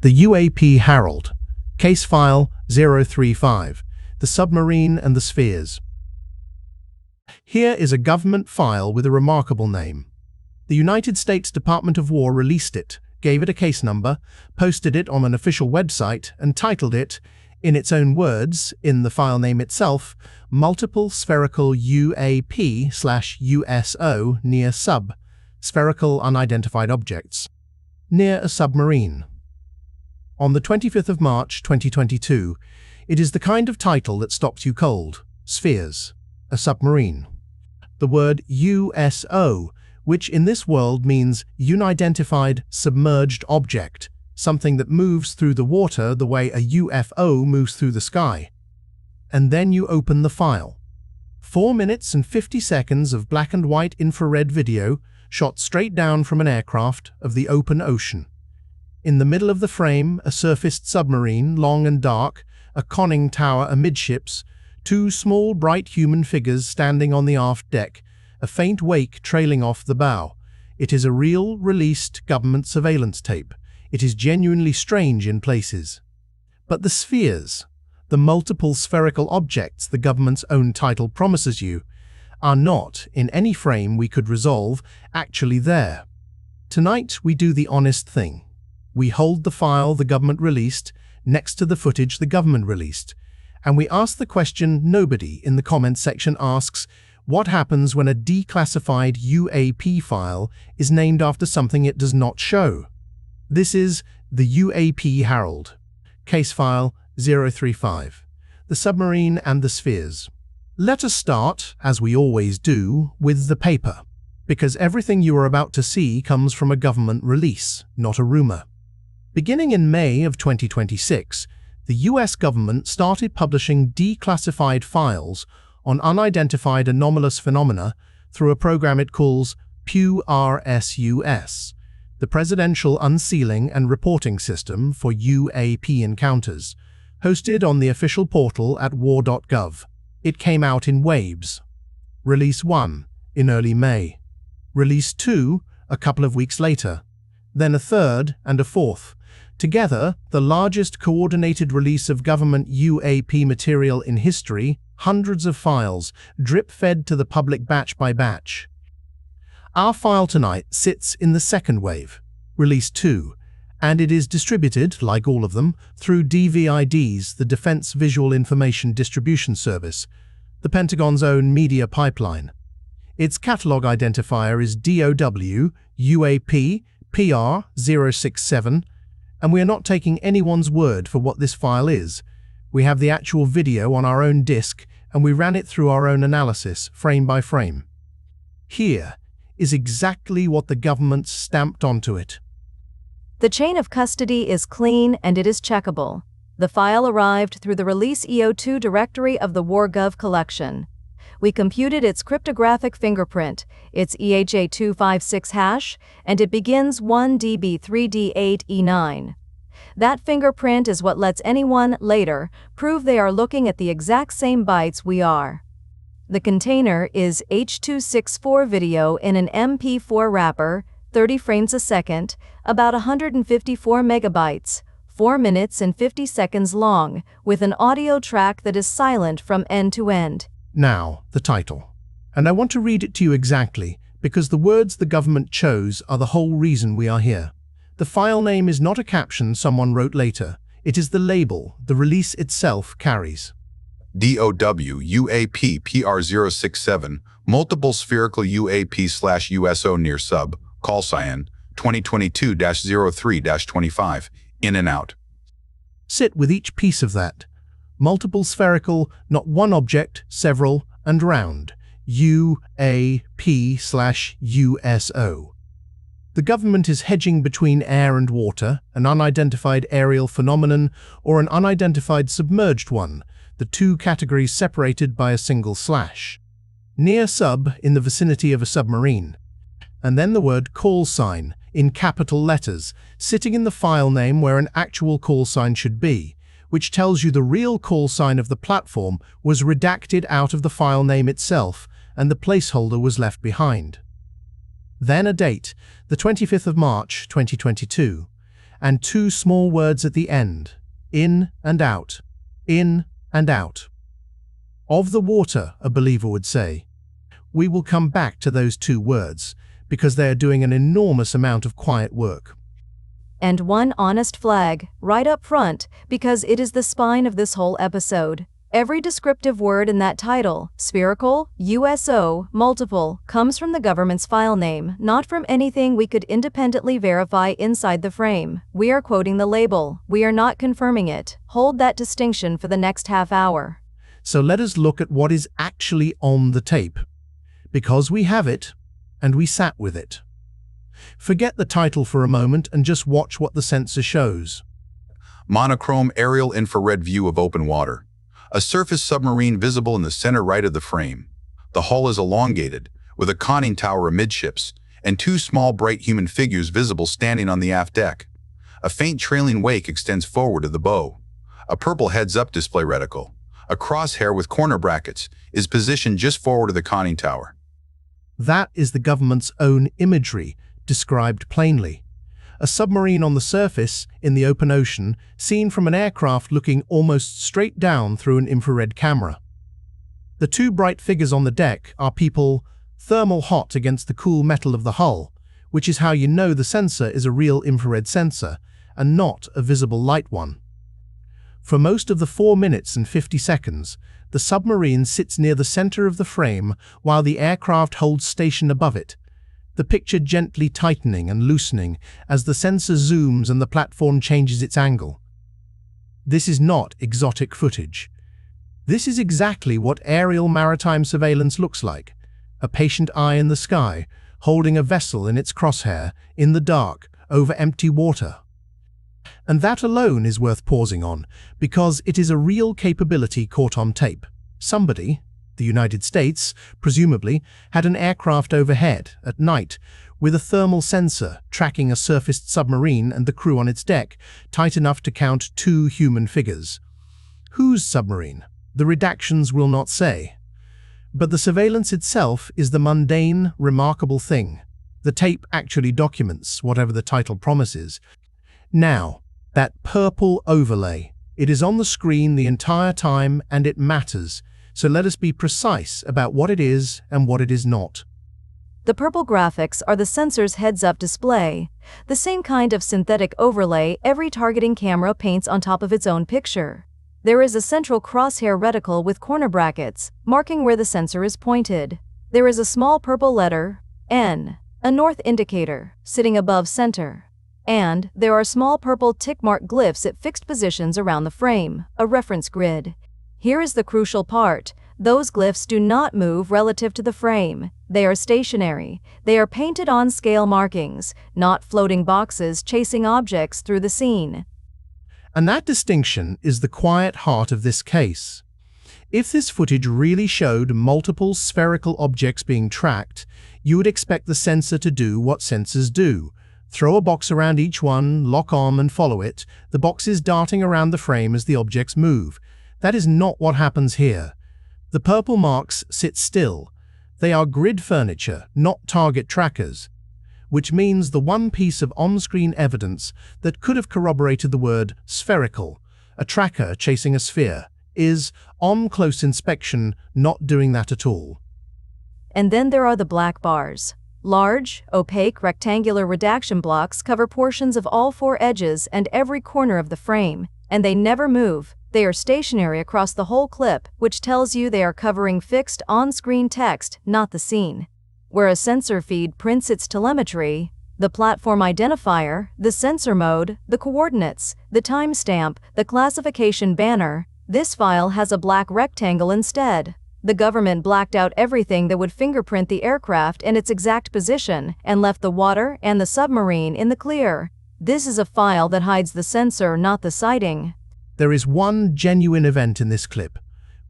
The UAP Herald, Case File 035, the Submarine and the Spheres. Here is a government file with a remarkable name. The United States Department of War released it, gave it a case number, posted it on an official website, and titled it, in its own words, in the file name itself, Multiple Spherical UAP/USO near sub, Spherical Unidentified Objects, near a submarine. On the 25th of March 2022, it is the kind of title that stops you cold. Spheres, a submarine. The word USO, which in this world means unidentified submerged object, something that moves through the water the way a UFO moves through the sky. And then you open the file. 4 minutes and 50 seconds of black and white infrared video shot straight down from an aircraft of the open ocean. In the middle of the frame, a surfaced submarine, long and dark, a conning tower amidships, 2 small, bright human figures standing on the aft deck, a faint wake trailing off the bow. It is a real, released government surveillance tape. It is genuinely strange in places. But the spheres, the multiple spherical objects the government's own title promises you, are not, in any frame we could resolve, actually there. Tonight we do the honest thing. We hold the file the government released next to the footage the government released, and we ask the question nobody in the comments section asks: what happens when a declassified UAP file is named after something it does not show? This is the UAP Herald, Case File 035, the Submarine and the Spheres. Let us start, as we always do, with the paper, because everything you are about to see comes from a government release, not a rumor. Beginning in May of 2026, the US government started publishing declassified files on unidentified anomalous phenomena through a program it calls PURSUS, the Presidential Unsealing and Reporting System for UAP Encounters, hosted on the official portal at war.gov. It came out in waves. Release 1 in early May, Release 2 a couple of weeks later, then a third and a fourth. Together, the largest coordinated release of government UAP material in history, hundreds of files, drip-fed to the public batch by batch. Our file tonight sits in the second wave, Release 2, and it is distributed, like all of them, through DVIDS, the Defense Visual Information Distribution Service, the Pentagon's own media pipeline. Its catalog identifier is DOW UAP PR067, and we are not taking anyone's word for what this file is. We have the actual video on our own disk, and we ran it through our own analysis, frame by frame. Here is exactly what the government stamped onto it. The chain of custody is clean and it is checkable. The file arrived through the Release EO2 directory of the war.gov collection. We computed its cryptographic fingerprint, its EHA256 hash, and it begins 1DB3D8E9. That fingerprint is what lets anyone, later, prove they are looking at the exact same bytes we are. The container is H.264 video in an MP4 wrapper, 30 frames a second, about 154 megabytes, 4 minutes and 50 seconds long, with an audio track that is silent from end to end. Now, the title. And I want to read it to you exactly, because the words the government chose are the whole reason we are here. The file name is not a caption someone wrote later. It is the label the release itself carries. DOW UAP PR067, Multiple Spherical UAP/USO near sub, call sign 2022-03-25, in and out. Sit with each piece of that. Multiple spherical, not one object, several, and round. UAP/USO. The government is hedging between air and water, an unidentified aerial phenomenon, or an unidentified submerged one, the two categories separated by a single slash. Near sub, in the vicinity of a submarine. And then the word call sign, in capital letters, sitting in the file name where an actual call sign should be, which tells you the real call sign of the platform was redacted out of the file name itself, and the placeholder was left behind. Then a date, the 25th of March, 2022, and two small words at the end, in and out, in and out. Of the water, a believer would say. We will come back to those two words, because they are doing an enormous amount of quiet work. And one honest flag, right up front, because it is the spine of this whole episode. Every descriptive word in that title, Spherical USO, multiple, comes from the government's file name, not from anything we could independently verify inside the frame. We are quoting the label. We are not confirming it. Hold that distinction for the next half hour. So let us look at what is actually on the tape, because we have it, and we sat with it. Forget the title for a moment and just watch what the sensor shows. Monochrome aerial infrared view of open water. A surface submarine visible in the center right of the frame. The hull is elongated, with a conning tower amidships, and two small bright human figures visible standing on the aft deck. A faint trailing wake extends forward of the bow. A purple heads-up display reticle, a crosshair with corner brackets, is positioned just forward of the conning tower. That is the government's own imagery, described plainly. A submarine on the surface, in the open ocean, seen from an aircraft looking almost straight down through an infrared camera. The two bright figures on the deck are people thermal hot against the cool metal of the hull, which is how you know the sensor is a real infrared sensor, and not a visible light one. For most of the 4 minutes and 50 seconds, the submarine sits near the center of the frame while the aircraft holds station above it, the picture gently tightening and loosening as the sensor zooms and the platform changes its angle. This is not exotic footage. This is exactly what aerial maritime surveillance looks like, a patient eye in the sky, holding a vessel in its crosshair, in the dark, over empty water. And that alone is worth pausing on, because it is a real capability caught on tape. Somebody, the United States, presumably, had an aircraft overhead, at night, with a thermal sensor tracking a surfaced submarine and the crew on its deck, tight enough to count two human figures. Whose submarine? The redactions will not say. But the surveillance itself is the mundane, remarkable thing. The tape actually documents whatever the title promises. Now, that purple overlay, it is on the screen the entire time and it matters, so let us be precise about what it is and what it is not. The purple graphics are the sensor's heads-up display, the same kind of synthetic overlay every targeting camera paints on top of its own picture. There is a central crosshair reticle with corner brackets, marking where the sensor is pointed. There is a small purple letter, N, a north indicator, sitting above center. And there are small purple tick-mark glyphs at fixed positions around the frame, a reference grid. Here is the crucial part. Those glyphs do not move relative to the frame. They are stationary. They are painted on scale markings, not floating boxes chasing objects through the scene. And that distinction is the quiet heart of this case. If this footage really showed multiple spherical objects being tracked, you would expect the sensor to do what sensors do. Throw a box around each one, lock on and follow it, the boxes darting around the frame as the objects move. That is not what happens here. The purple marks sit still. They are grid furniture, not target trackers, which means the one piece of on-screen evidence that could have corroborated the word spherical, a tracker chasing a sphere, is, on close inspection, not doing that at all. And then there are the black bars. Large, opaque rectangular redaction blocks cover portions of all four edges and every corner of the frame, and they never move. They are stationary across the whole clip, which tells you they are covering fixed on-screen text, not the scene. Where a sensor feed prints its telemetry, the platform identifier, the sensor mode, the coordinates, the timestamp, the classification banner, this file has a black rectangle instead. The government blacked out everything that would fingerprint the aircraft and its exact position, and left the water and the submarine in the clear. This is a file that hides the sensor, not the sighting. There is one genuine event in this clip,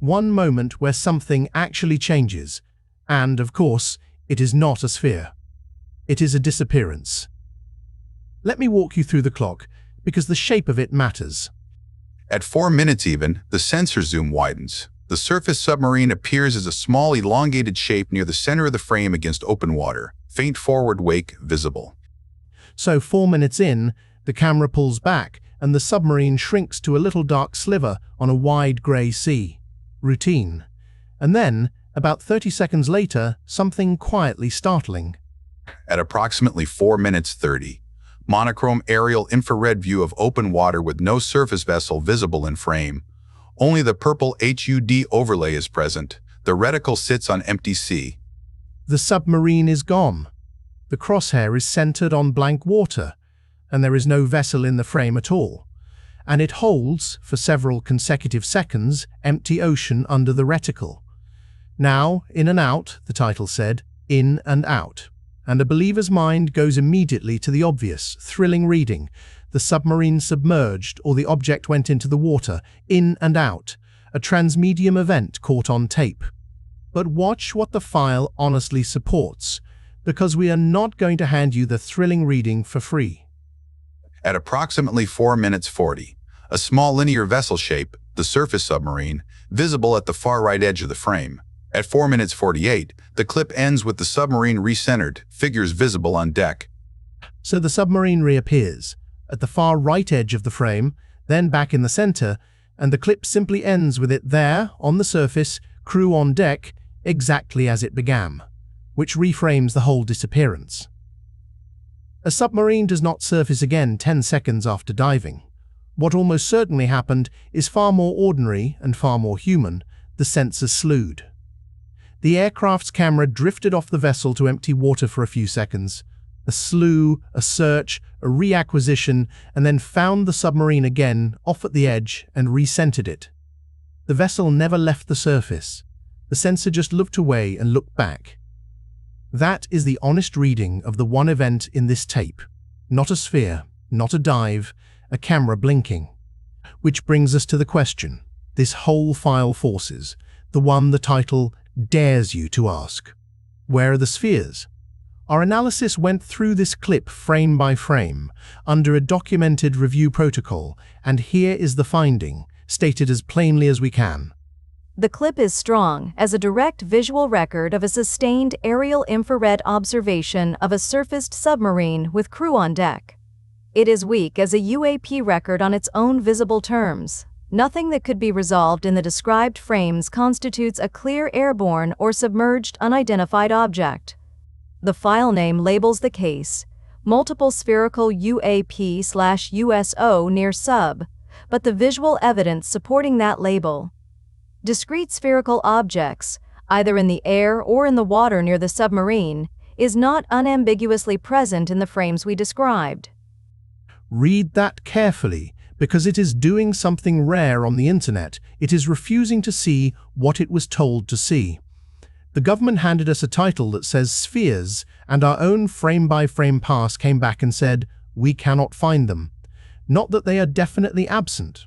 one moment where something actually changes, and, of course, it is not a sphere. It is a disappearance. Let me walk you through the clock, because the shape of it matters. At 4 minutes even, the sensor zoom widens. The surface submarine appears as a small elongated shape near the center of the frame against open water, faint forward wake visible. So 4 minutes in, The camera pulls back, and the submarine shrinks to a little dark sliver on a wide grey sea. Routine. And then, about 30 seconds later, something quietly startling. At approximately 4 minutes 30, monochrome aerial infrared view of open water with no surface vessel visible in frame. Only the purple HUD overlay is present. The reticle sits on empty sea. The submarine is gone. The crosshair is centered on blank water, and there is no vessel in the frame at all. And it holds, for several consecutive seconds, empty ocean under the reticle. Now, in and out, the title said, in and out. And a believer's mind goes immediately to the obvious, thrilling reading. The submarine submerged, or the object went into the water, in and out, a transmedium event caught on tape. But watch what the file honestly supports, because we are not going to hand you the thrilling reading for free. At approximately 4 minutes 40, a small linear vessel shape, the surface submarine, visible at the far right edge of the frame. At 4 minutes 48, the clip ends with the submarine recentered, figures visible on deck. So the submarine reappears, at the far right edge of the frame, then back in the center, and the clip simply ends with it there, on the surface, crew on deck, exactly as it began, which reframes the whole disappearance. A submarine does not surface again 10 seconds after diving. What almost certainly happened is far more ordinary and far more human. The sensors slewed. The aircraft's camera drifted off the vessel to empty water for a few seconds. A slew, a search, a reacquisition, and then found the submarine again off at the edge and recentered it. The vessel never left the surface. The sensor just looked away and looked back. That is the honest reading of the one event in this tape. Not a sphere, not a dive, a camera blinking. Which brings us to the question this whole file forces, the one the title dares you to ask. Where are the spheres? Our analysis went through this clip frame by frame, under a documented review protocol, and here is the finding, stated as plainly as we can. The clip is strong as a direct visual record of a sustained aerial infrared observation of a surfaced submarine with crew on deck. It is weak as a UAP record on its own visible terms. Nothing that could be resolved in the described frames constitutes a clear airborne or submerged unidentified object. The file name labels the case, multiple spherical UAP/USO near sub, but the visual evidence supporting that label. Discrete spherical objects, either in the air or in the water near the submarine, is not unambiguously present in the frames we described. Read that carefully, because it is doing something rare on the internet. It is refusing to see what it was told to see. The government handed us a title that says spheres, and our own frame-by-frame pass came back and said, we cannot find them. Not that they are definitely absent.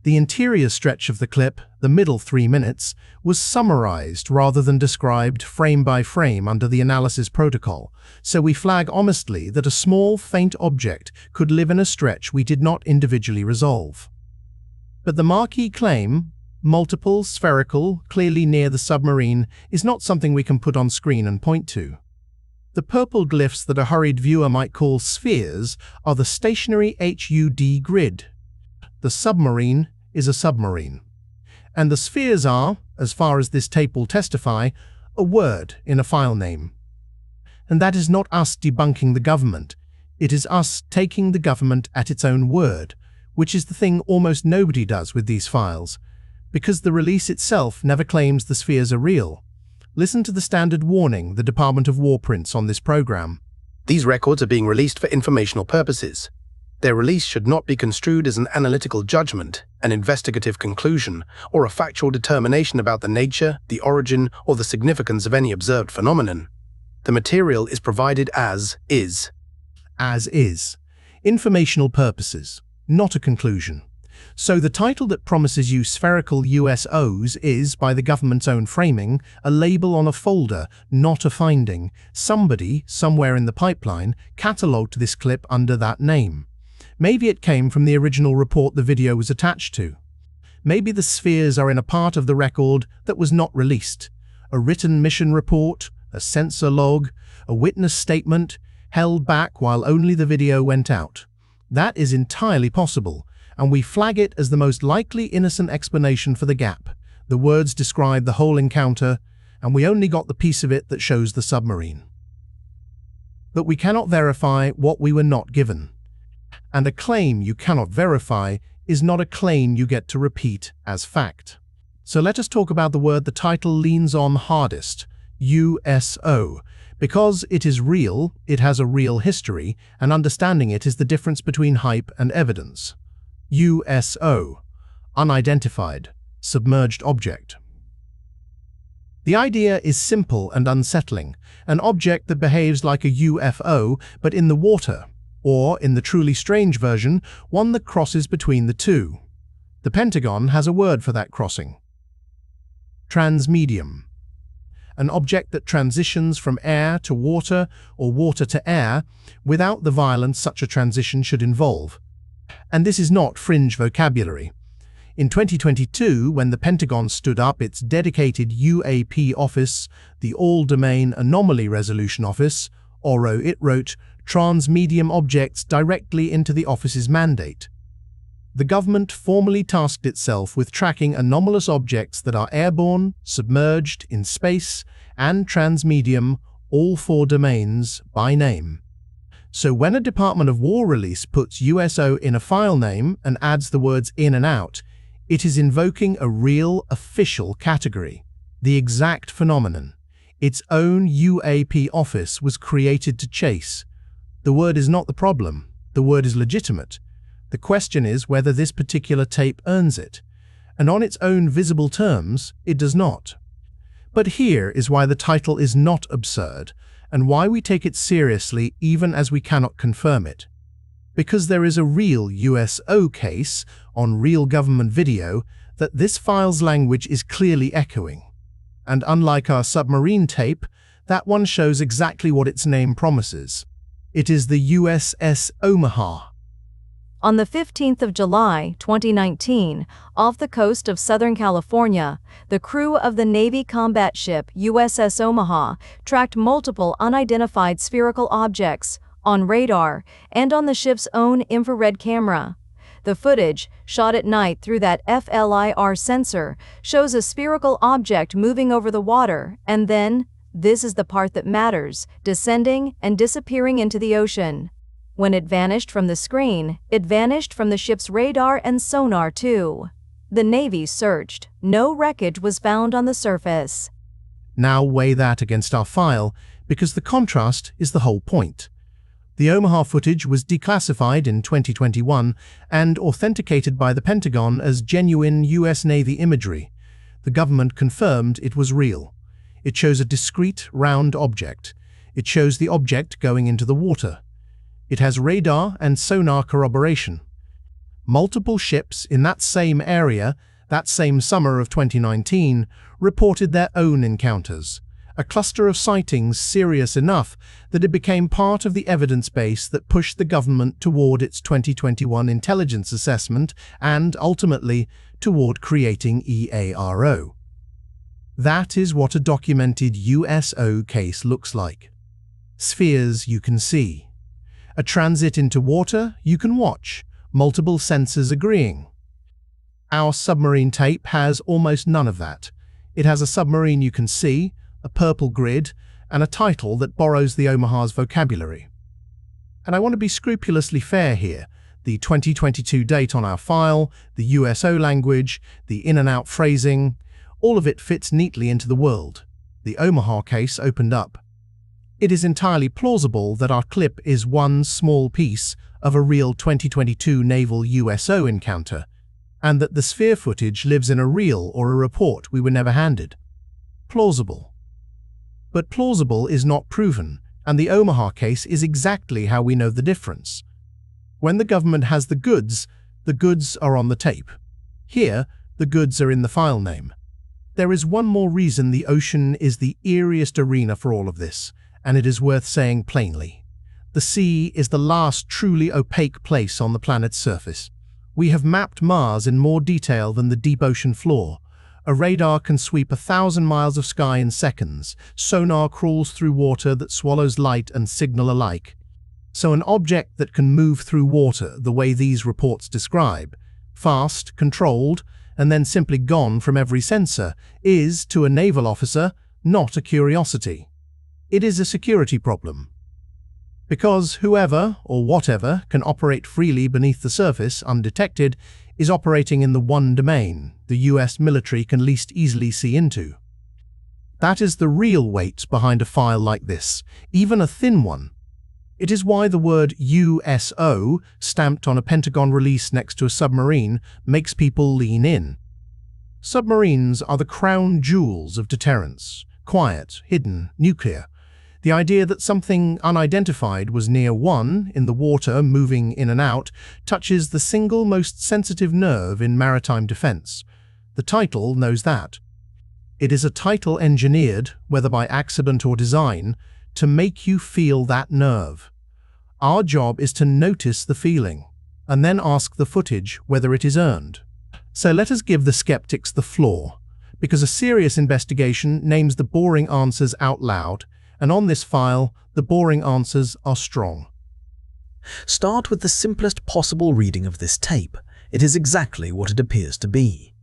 The interior stretch of the clip, the middle 3 minutes, was summarized rather than described frame by frame under the analysis protocol, so we flag honestly that a small, faint object could live in a stretch we did not individually resolve. But the marquee claim, multiple, spherical, clearly near the submarine, is not something we can put on screen and point to. The purple glyphs that a hurried viewer might call spheres are the stationary HUD grid. The submarine is a submarine. And the spheres are, as far as this tape will testify, a word in a file name. And that is not us debunking the government. It is us taking the government at its own word, which is the thing almost nobody does with these files, because the release itself never claims the spheres are real. Listen to the standard warning the Department of War prints on this program. These records are being released for informational purposes. Their release should not be construed as an analytical judgment, an investigative conclusion, or a factual determination about the nature, the origin, or the significance of any observed phenomenon. The material is provided as is. As is. Informational purposes, not a conclusion. So the title that promises you spherical USOs is, by the government's own framing, a label on a folder, not a finding. Somebody, somewhere in the pipeline, catalogued this clip under that name. Maybe it came from the original report the video was attached to. Maybe the spheres are in a part of the record that was not released. A written mission report, a sensor log, a witness statement, held back while only the video went out. That is entirely possible, and we flag it as the most likely innocent explanation for the gap. The words describe the whole encounter, and we only got the piece of it that shows the submarine. But we cannot verify what we were not given. And a claim you cannot verify is not a claim you get to repeat as fact. So let us talk about the word the title leans on hardest, USO. Because it is real, it has a real history, and understanding it is the difference between hype and evidence. USO, unidentified, submerged object. The idea is simple and unsettling, an object that behaves like a UFO but in the water, or, in the truly strange version, one that crosses between the two. The Pentagon has a word for that crossing. Transmedium. An object that transitions from air to water or water to air without the violence such a transition should involve. And this is not fringe vocabulary. In 2022, when the Pentagon stood up its dedicated UAP office, the All-Domain Anomaly Resolution Office, AARO, it wrote transmedium objects directly into the office's mandate. The government formally tasked itself with tracking anomalous objects that are airborne, submerged, in space, and transmedium, all four domains, by name. So when a Department of War release puts USO in a file name and adds the words in and out, it is invoking a real, official category, the exact phenomenon. Its own UAP office was created to chase. The word is not the problem. The word is legitimate. The question is whether this particular tape earns it. And on its own visible terms, it does not. But here is why the title is not absurd, and why we take it seriously even as we cannot confirm it. Because there is a real USO case on real government video that this file's language is clearly echoing. And unlike our submarine tape, that one shows exactly what its name promises. It is the USS Omaha. On the 15th of July, 2019, off the coast of Southern California, the crew of the Navy combat ship USS Omaha tracked multiple unidentified spherical objects on radar and on the ship's own infrared camera. The footage, shot at night through that FLIR sensor, shows a spherical object moving over the water and then, this is the part that matters, descending and disappearing into the ocean. When it vanished from the screen, it vanished from the ship's radar and sonar too. The Navy searched. No wreckage was found on the surface. Now weigh that against our file, because the contrast is the whole point. The Omaha footage was declassified in 2021 and authenticated by the Pentagon as genuine US Navy imagery. The government confirmed it was real. It shows a discrete, round object. It shows the object going into the water. It has radar and sonar corroboration. Multiple ships in that same area, that same summer of 2019, reported their own encounters. A cluster of sightings serious enough that it became part of the evidence base that pushed the government toward its 2021 intelligence assessment and, ultimately, toward creating AARO. That is what a documented USO case looks like. Spheres you can see. A transit into water you can watch, multiple sensors agreeing. Our submarine tape has almost none of that. It has a submarine you can see, a purple grid, and a title that borrows the Omaha's vocabulary. And I want to be scrupulously fair here. The 2022 date on our file, the USO language, the in-and-out phrasing, all of it fits neatly into the world. The Omaha case opened up. It is entirely plausible that our clip is one small piece of a real 2022 naval USO encounter, and that the sphere footage lives in a reel or a report we were never handed. Plausible. But plausible is not proven, and the Omaha case is exactly how we know the difference. When the government has the goods are on the tape. Here, the goods are in the file name. There is one more reason the ocean is the eeriest arena for all of this, and it is worth saying plainly. The sea is the last truly opaque place on the planet's surface. We have mapped Mars in more detail than the deep ocean floor. A radar can sweep 1,000 miles of sky in seconds. Sonar crawls through water that swallows light and signal alike. So an object that can move through water the way these reports describe, fast, controlled, and then simply gone from every sensor, is, to a naval officer, not a curiosity. It is a security problem. Because whoever or whatever can operate freely beneath the surface undetected is operating in the one domain the US military can least easily see into. That is the real weight behind a file like this, even a thin one. It is why the word USO stamped on a Pentagon release next to a submarine makes people lean in. Submarines are the crown jewels of deterrence, quiet, hidden, nuclear. The idea that something unidentified was near one, in the water, moving in and out, touches the single most sensitive nerve in maritime defense. The title knows that. It is a title engineered, whether by accident or design, to make you feel that nerve. Our job is to notice the feeling, and then ask the footage whether it is earned. So let us give the skeptics the floor, because a serious investigation names the boring answers out loud, and on this file, the boring answers are strong. Start with the simplest possible reading of this tape. It is exactly what it appears to be.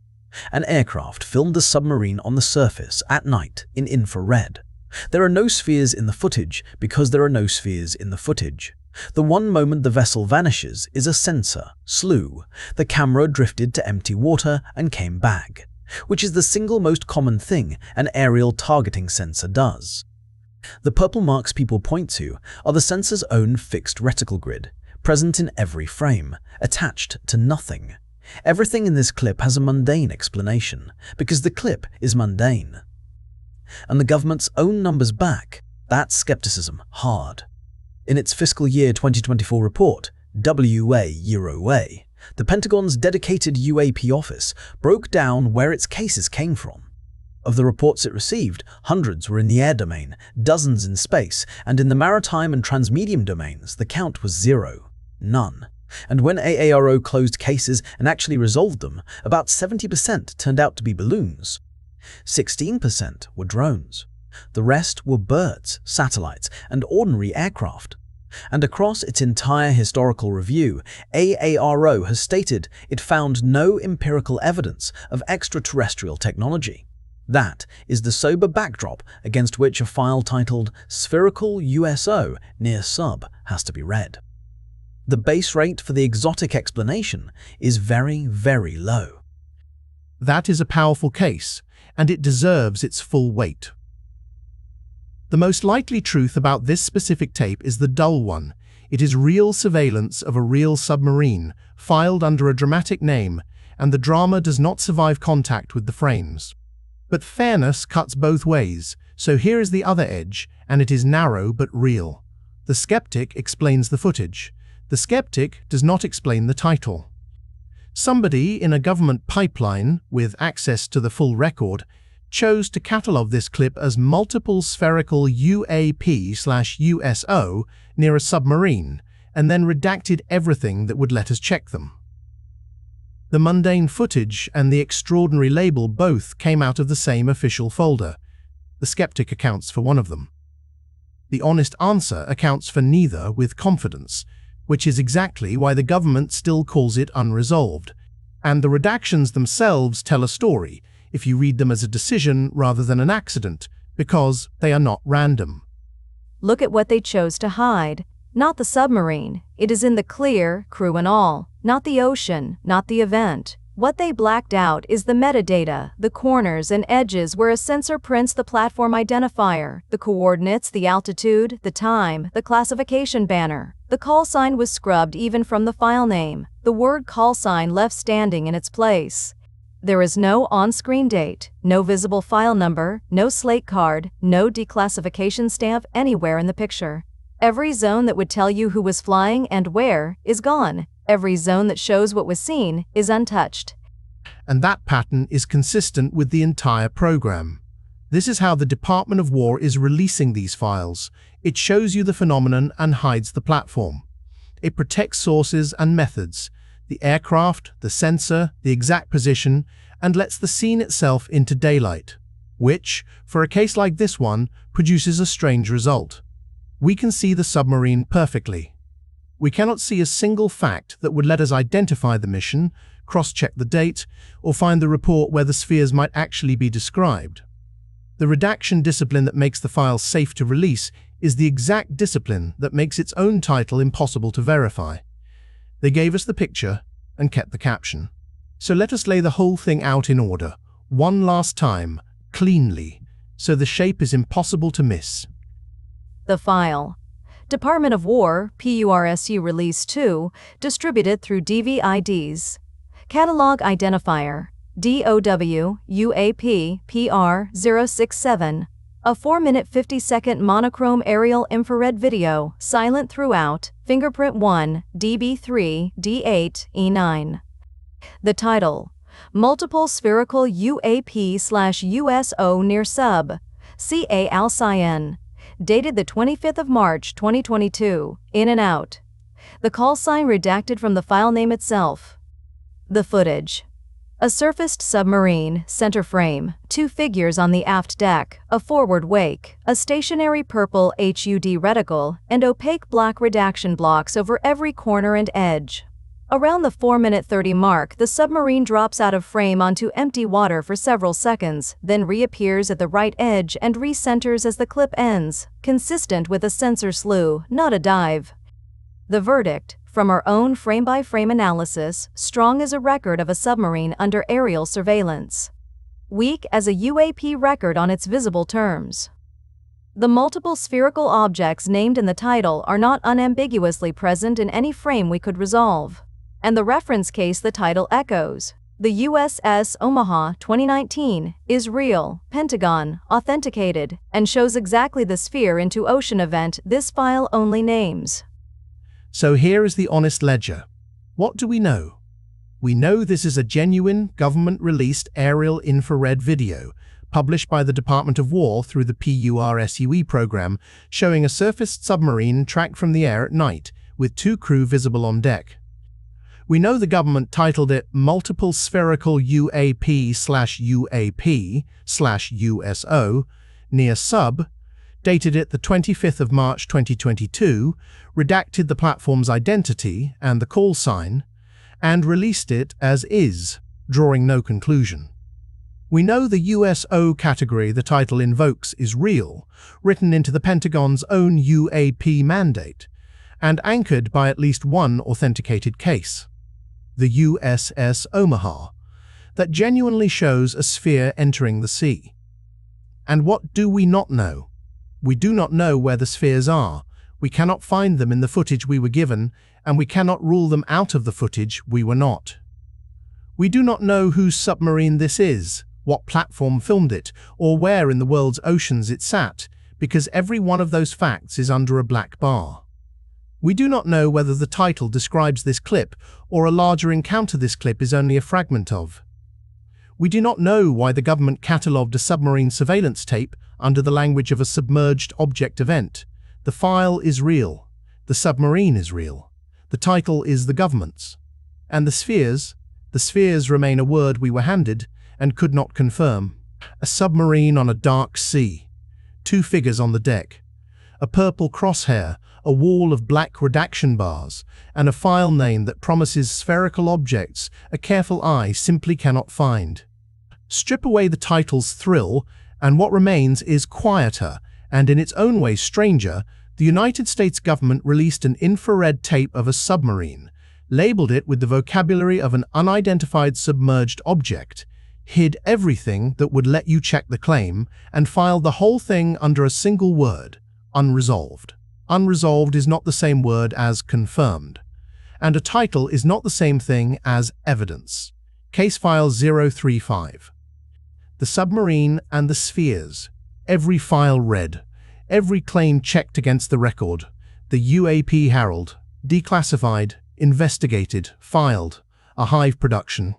An aircraft filmed the submarine on the surface at night in infrared. There are no spheres in the footage because there are no spheres in the footage. The one moment the vessel vanishes is a sensor, slew. The camera drifted to empty water and came back, which is the single most common thing an aerial targeting sensor does. The purple marks people point to are the sensor's own fixed reticle grid, present in every frame, attached to nothing. Everything in this clip has a mundane explanation, because the clip is mundane. And the government's own numbers back that skepticism hard. In its fiscal year 2024 report, WA, the Pentagon's dedicated UAP office broke down where its cases came from. Of the reports it received, hundreds were in the air domain, dozens in space, and in the maritime and transmedium domains, the count was 0, none. And when AARO closed cases and actually resolved them, about 70% turned out to be balloons. 16% were drones. The rest were birds, satellites, and ordinary aircraft. And across its entire historical review, AARO has stated it found no empirical evidence of extraterrestrial technology. That is the sober backdrop against which a file titled Spherical USO near sub has to be read. The base rate for the exotic explanation is very, very low. That is a powerful case, and it deserves its full weight. The most likely truth about this specific tape is the dull one. It is real surveillance of a real submarine, filed under a dramatic name, and the drama does not survive contact with the frames. But fairness cuts both ways, so here is the other edge, and it is narrow but real. The skeptic explains the footage. The skeptic does not explain the title. Somebody in a government pipeline, with access to the full record, chose to catalogue this clip as multiple spherical UAP/USO near a submarine, and then redacted everything that would let us check them. The mundane footage and the extraordinary label both came out of the same official folder. The skeptic accounts for one of them. The honest answer accounts for neither with confidence, which is exactly why the government still calls it unresolved. And the redactions themselves tell a story, if you read them as a decision rather than an accident, because they are not random. Look at what they chose to hide. Not the submarine. It is in the clear, crew and all. Not the ocean, not the event. What they blacked out is the metadata, the corners and edges where a sensor prints the platform identifier, the coordinates, the altitude, the time, the classification banner. The call sign was scrubbed even from the file name. The word call sign left standing in its place. There is no on-screen date, no visible file number, no slate card, no declassification stamp anywhere in the picture. Every zone that would tell you who was flying and where is gone. Every zone that shows what was seen is untouched. And that pattern is consistent with the entire program. This is how the Department of War is releasing these files. It shows you the phenomenon and hides the platform. It protects sources and methods, the aircraft, the sensor, the exact position, and lets the scene itself into daylight, which, for a case like this one, produces a strange result. We can see the submarine perfectly, We cannot see a single fact that would let us identify the mission, cross-check the date, or find the report where the spheres might actually be described. The redaction discipline that makes the file safe to release is the exact discipline that makes its own title impossible to verify. They gave us the picture and kept the caption. So let us lay the whole thing out in order, one last time, cleanly, so the shape is impossible to miss. The file. Department of War, PURSU Release 2, distributed through DVIDS. Catalog Identifier, DOW UAP PR067. A 4-minute 50-second monochrome aerial infrared video, silent throughout, fingerprint 1, DB3, D8, E9. The title: Multiple Spherical UAP/USO near Sub. CA Al Cyan. Dated the 25th of March 2022. In and out. The call sign redacted from the file name itself. The footage. A surfaced submarine, center frame, 2 figures on the aft deck, a forward wake, a stationary purple HUD reticle, and opaque black redaction blocks over every corner and edge. Around the 4-minute 30 mark, the submarine drops out of frame onto empty water for several seconds, then reappears at the right edge and recenters as the clip ends, consistent with a sensor slew, not a dive. The verdict, from our own frame-by-frame analysis, strong as a record of a submarine under aerial surveillance. Weak as a UAP record on its visible terms. The multiple spherical objects named in the title are not unambiguously present in any frame we could resolve. And the reference case the title echoes, the USS Omaha 2019, is real, Pentagon-authenticated, and shows exactly the sphere into ocean event this file only names. So here is the honest ledger. What do we know? We know this is a genuine, government-released aerial infrared video, published by the Department of War through the PURSU program, showing a surfaced submarine tracked from the air at night, with 2 crew visible on deck. We know the government titled it Multiple Spherical UAP/UAP/USO near Sub, dated it the 25th of March 2022, redacted the platform's identity and the call sign, and released it as is, drawing no conclusion. We know the USO category the title invokes is real, written into the Pentagon's own UAP mandate, and anchored by at least one authenticated case, the USS Omaha, that genuinely shows a sphere entering the sea. And what do we not know? We do not know where the spheres are, we cannot find them in the footage we were given, and we cannot rule them out of the footage we were not. We do not know whose submarine this is, what platform filmed it, or where in the world's oceans it sat, because every one of those facts is under a black bar. We do not know whether the title describes this clip, or a larger encounter this clip is only a fragment of. We do not know why the government catalogued a submarine surveillance tape under the language of a submerged object event. The file is real. The submarine is real. The title is the government's. And the spheres remain a word we were handed and could not confirm. A submarine on a dark sea. 2 figures on the deck. A purple crosshair, a wall of black redaction bars, and a file name that promises spherical objects a careful eye simply cannot find. Strip away the title's thrill, and what remains is quieter, and in its own way stranger. The United States government released an infrared tape of a submarine, labeled it with the vocabulary of an unidentified submerged object, hid everything that would let you check the claim, and filed the whole thing under a single word: unresolved. Unresolved is not the same word as confirmed, and a title is not the same thing as evidence. Case file 035. The submarine and the spheres. Every file read. Every claim checked against the record. The UAP Herald. Declassified. Investigated. Filed. A Hive production.